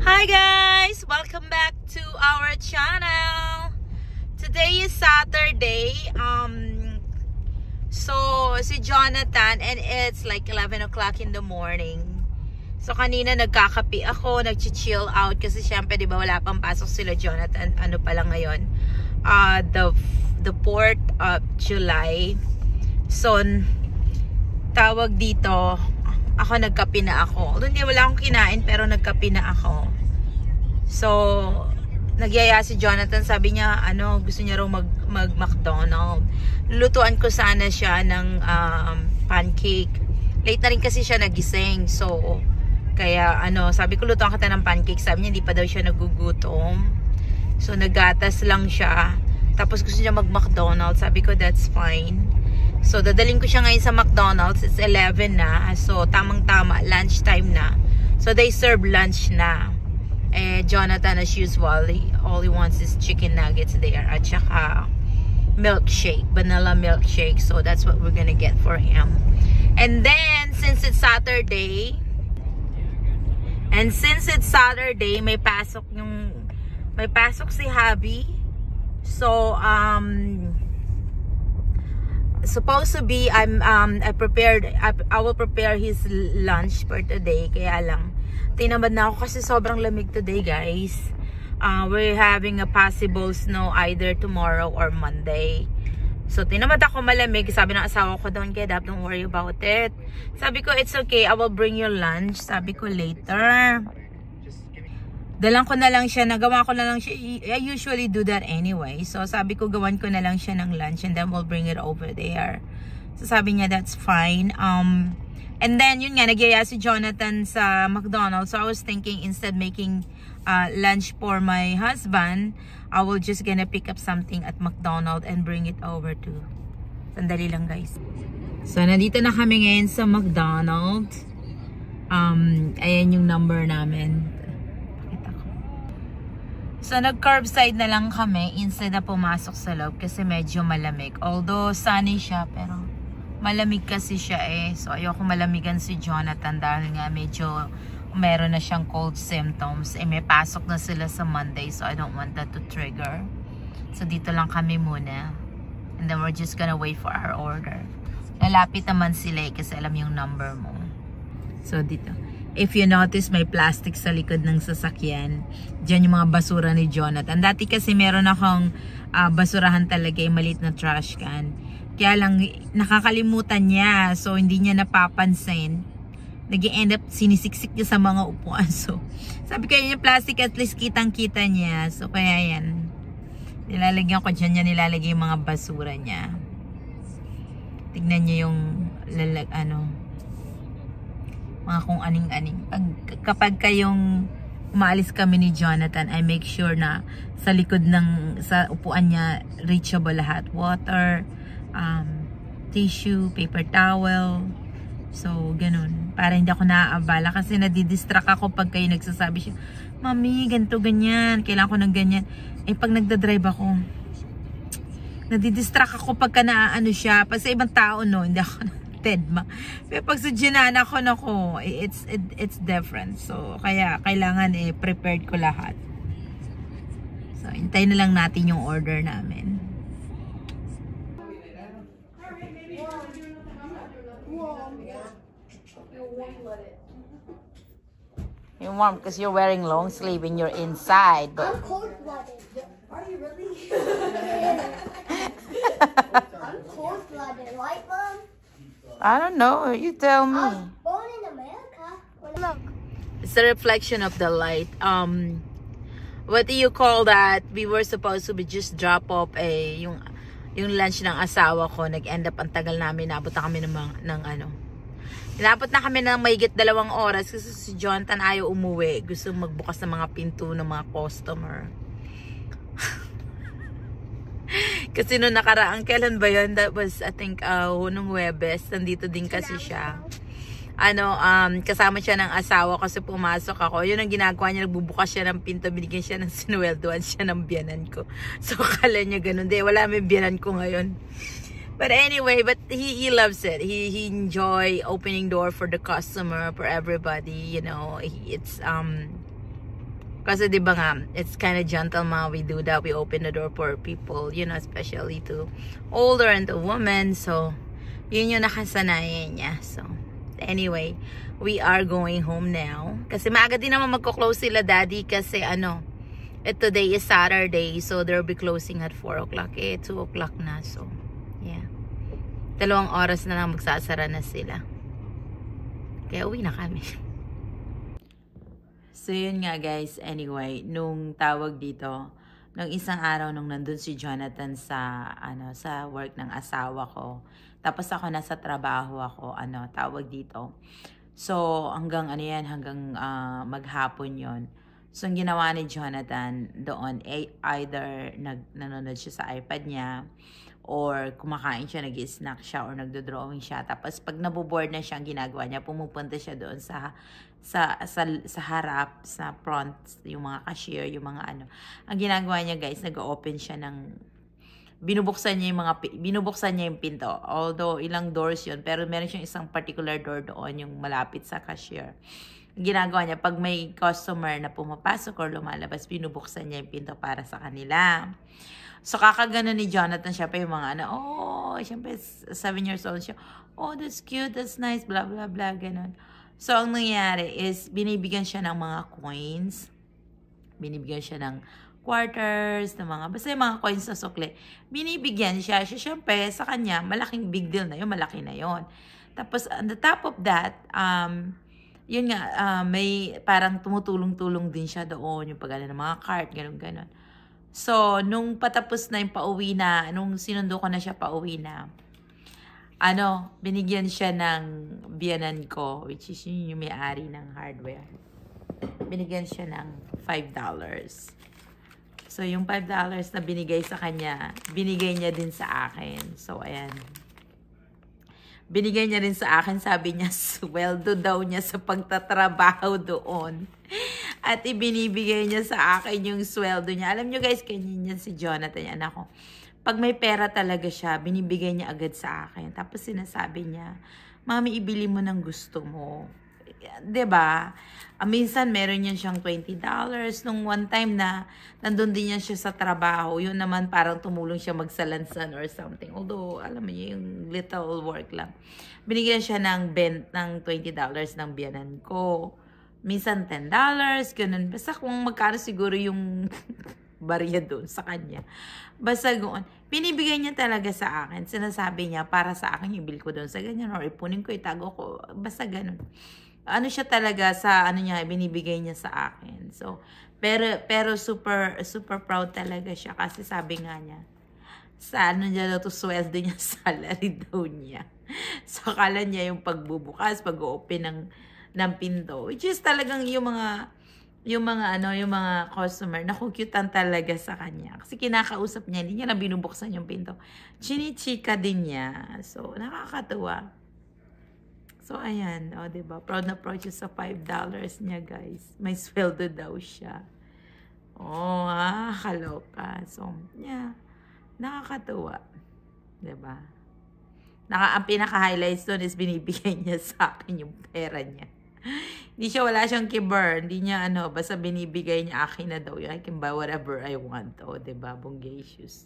Hi guys! Welcome back to our channel. Today is Saturday. So si Jonathan, and it's like 11 o'clock in the morning. So kanina nagkakape ako, nag-chill out kasi syempre 'di ba wala pang pasok sila Jonathan. Ano pa lang ngayon? The 4th of July. So tawag dito, ako nagkape na ako. Although hindi wala akong kinain pero nagkape na ako. So nagyaya si Jonathan, sabi niya gusto niya raw mag-McDonald's. Lulutuan ko sana siya ng pancake. Late na rin kasi siya nagising. So kaya sabi ko lutuan kita ng pancake. Sabi niya hindi pa daw siya nagugutom. So naggatas lang siya. Tapos gusto niya mag-McDonald's. Sabi ko that's fine. So dadaling ko siya ngayon sa McDonald's. It's 11 na. So tamang-tama, lunchtime na. So they serve lunch na. Jonathan as usual, all he wants is chicken nuggets there. At saka milkshake, vanilla milkshake. So that's what we're gonna get for him. And then since it's Saturday, may pasok si Habi. So supposed to be I will prepare his lunch for today. Kaya lang tinamad na ako kasi sobrang lamig today, guys. We're having a possible snow either tomorrow or Monday. So tinamad ako malamig. Sabi ng asawa ko, don't get up, don't worry about it. Sabi ko, it's okay, I will bring you lunch. Sabi ko later. Dalang ko na lang siya, nagawa ko na lang siya. I usually do that anyway. So sabi ko, gawan ko na lang siya ng lunch and then we'll bring it over there. So sabi niya, that's fine. And then yun nga, nagyaya si Jonathan sa McDonald's. So I was thinking, instead making lunch for my husband, I will just gonna pick up something at McDonald's and bring it over to. Sandali lang, guys. So nandito na kami ngayon sa McDonald's. Ayan yung number namin. Pakita ko. So nag-curbside na lang kami instead na pumasok sa loob kasi medyo malamig. Although sunny siya, pero malamig kasi siya So ayoko malamigan si Jonathan dahil nga medyo meron na siyang cold symptoms. May pasok na sila sa Monday, so I don't want that to trigger. So dito lang kami muna. And then we're just gonna wait for our order. Lalapit naman sila kasi alam yung number mo. So dito. If you notice, may plastic sa likod ng sasakyan. Diyan yung mga basura ni Jonathan. Dati kasi meron akong basurahan talaga, yung maliit na trash can. Kaya lang, nakakalimutan niya. So, hindi niya napapansin. Nag-end up, sinisiksik niya sa mga upuan. So, sabi ko yung plastic, at least kitang-kita niya. So, kaya yan. Nilalagyan ko dyan niya, nilalagay yung mga basura niya. Tignan niyo yung, mga kung aning-aning. Kapag kayong umaalis kami ni Jonathan, I make sure na sa likod sa upuan niya, reachable lahat. Water, tissue, paper towel. So, ganun. Para hindi ako naaabala. Kasi nadidistract ako pag kayo nagsasabi siya, Mami, ganito, ganyan. Kailangan ko ng ganyan. Pag nagdadrive ako, nadidistract ako pagka naaano siya. Pag sa ibang tao, no, hindi ako tedma. Pero pag sa Jinana ko, nako, it's different. So, kaya kailangan prepared ko lahat. So, hintayin na lang natin yung order namin. You're warm because you're wearing long sleeve and you're inside. But I'm cold-blooded. Are you really? I'm cold-blooded, right, Mom? I don't know. You tell me. I was born in America. Look. It's a reflection of the light. What do you call that? We were supposed to be just drop off yung lunch ng asawa ko. Nag-end up ang tagal namin. Nabot na kami Inabot na kami ng mahigit 2 oras kasi si Jonathan ayaw umuwi. Gusto magbukas ng mga pinto ng mga customer. Kasi nung nakaraang, kailan ba yun? That was, I think, nung Huwebes. Nandito din kasi siya. Kasama siya ng asawa kasi pumasok ako. Yun ang ginagawa niya, nagbubukas siya ng pinto, binigyan siya ng sinuweldoan siya ng biyanan ko. So, kala niya ganun. Wala may biyanan ko ngayon. But anyway, but he loves it. He enjoy opening door for the customer, for everybody. You know, it's Kasi di ba nga, it's kind of gentleman we do that. We open the door for people, you know, especially to older and to women. So, yun yung nakasanayan niya. So, anyway, we are going home now. Kasi maaga din naman magko-close sila, daddy. Kasi ano, today is Saturday. So, they'll be closing at 4 o'clock. 2 o'clock na. So, yeah. 2 oras na lang magsasara na sila. Kaya uwi na kami. So, yun nga guys. Anyway, nung tawag dito, nung isang araw nung nandun si Jonathan sa, sa work ng asawa ko. Tapos ako nasa trabaho ako, tawag dito. So, hanggang hanggang maghapon yon. So, ang ginawa ni Jonathan doon, either nanonood siya sa iPad niya, or kumakain siya, nag-snack siya, or nagdo-drawing siya. Tapos, pag naboboard na siya, ang ginagawa niya, pumupunta siya doon sa harap, sa front, yung mga cashier, yung mga Ang ginagawa niya, guys, nag-open siya ng, binubuksan niya yung pinto. Although, ilang doors yun, pero meron siyang isang particular door doon, yung malapit sa cashier. Ang ginagawa niya, pag may customer na pumapasok or lumalabas, binubuksan niya yung pinto para sa kanila. So, kakagano ni Jonathan, siya pa yung mga siyempre, 7 years old siya. Oh, that's cute, that's nice, blah, blah, blah, ganun. So, ang nangyayari is, binibigyan siya ng mga coins. Binibigyan siya ng quarters, ng mga, basta yung mga coins na sukli. Binibigyan siya. Siyempre, sa kanya, malaking big deal na yun, malaki na yun. Tapos, on the top of that, yun nga, may parang tumutulong-tulong din siya doon, yung pag ng mga cart, ganun-ganun. So, nung patapos na yung pauwi na, nung sinundo ko na siya pauwi na, binigyan siya ng biyanan ko, which is yung may-ari ng hardware. Binigyan siya ng $5. So, yung $5 na binigay sa kanya, binigay niya din sa akin. So, ayan. Binigay niya rin sa akin, sabi niya, sweldo daw niya sa pagtatrabaho doon. At ibinibigay niya sa akin yung sweldo niya. Alam niyo guys, ganyan yan si Jonathan, anak ko. Pag may pera talaga siya, binibigay niya agad sa akin. Tapos sinasabi niya, Mami, ibili mo ng gusto mo. 'Di ba? Minsan meron yan siyang $20. Nung one time na nandun din yan siya sa trabaho, yun naman parang tumulong siya magsalansan or something. Although, alam mo niyo, yung little work lang. Binigyan siya ng $20 ng biyanan ko. Minsan $10, ganun. Basta kung magkano siguro yung barya doon sa kanya. Basta ganoon. Binibigay niya talaga sa akin. Sinasabi niya, para sa akin yung bill ko doon sa ganyan. Or ipunin ko, itago ko. Basta ganun. Siya talaga sa niya, binibigay niya sa akin. So, pero super proud talaga siya. Kasi sabi nga niya, sa niya daw to sweldo niya, salary daw niya. So, akala niya yung pagbubukas, pag-open ng pinto. Which is talagang yung mga customer, nakukyutan talaga sa kanya. Kasi kinakausap niya, hindi niya na binubuksan yung pinto. Chinichika din niya. So, nakakatuwa. So, ayan. O, diba? Proud na proud siya sa $5 niya, guys. May sweldo daw siya. Oh, kaloka. So, yeah. Nakakatuwa. Diba? Ang pinaka-highlights doon is binibigay niya sa akin yung pera niya. Wala siyang kiber. Hindi niya basta binibigay niya akin na daw. I can buy whatever I want. O, diba? Bungacious.